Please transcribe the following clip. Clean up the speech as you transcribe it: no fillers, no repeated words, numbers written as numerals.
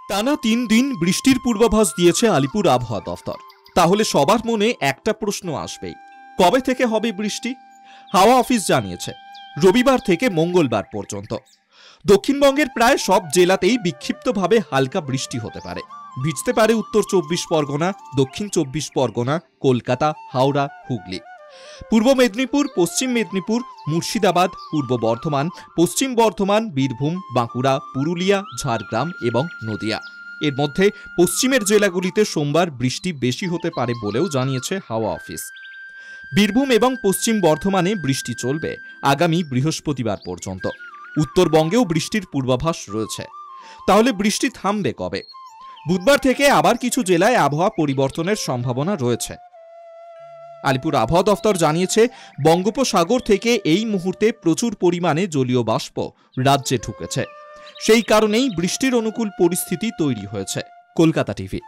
টানা 3 দিন বৃষ্টির পূর্বাভাস দিয়েছে আলিপুর আবহাওয়া দফতর। তাহলে সবার মনে একটা প্রশ্ন আসবেই, কবে থেকে হবে বৃষ্টি? হাওয়া অফিস জানিয়েছে রবিবার থেকে মঙ্গলবার পর্যন্ত দক্ষিণবঙ্গের প্রায় সব জেলাতেই বিক্ষিপ্তভাবে হালকা বৃষ্টি হতে পারে। ভিজতে পারে উত্তর 24 পরগনা, দক্ষিণ 24 পরগনা, কলকাতা, হাওড়া, হুগলি। পূর্ব মেদিনীপুর, পশ্চিম মেদিনীপুর, মুর্শিদাবাদ, পূর্ব বর্ধমান, পশ্চিম বর্ধমান, বীরভূম, বাঁকুড়া, পুরুলিয়া, ঝাড়গ্রাম এবং নদিয়া। এর মধ্যে পশ্চিমের জেলাগুলিতে সোমবার বৃষ্টি বেশি হতে পারে বলেও জানিয়েছে হাওয়া অফিস। বীরভূম এবং পশ্চিম বর্ধমানে বৃষ্টি চলবে আগামী বৃহস্পতিবার পর্যন্ত। উত্তরবঙ্গেও বৃষ্টির পূর্বাভাস রয়েছে। তাহলে বৃষ্টি থামবে কবে? বুধবার থেকে আবার কিছু জেলায় আবহাওয়া পরিবর্তনের সম্ভাবনা রয়েছে। আলিপুর আবহাওয়া দফতর জানিয়েছে বঙ্গোপসাগর থেকে এই মুহূর্তে প্রচুর পরিমাণে জলীয় বাষ্প রাজ্যে ঢুকেছে। সেই কারণেই বৃষ্টির অনুকূল পরিস্থিতি তৈরি হয়েছে। কলকাতা টিভি।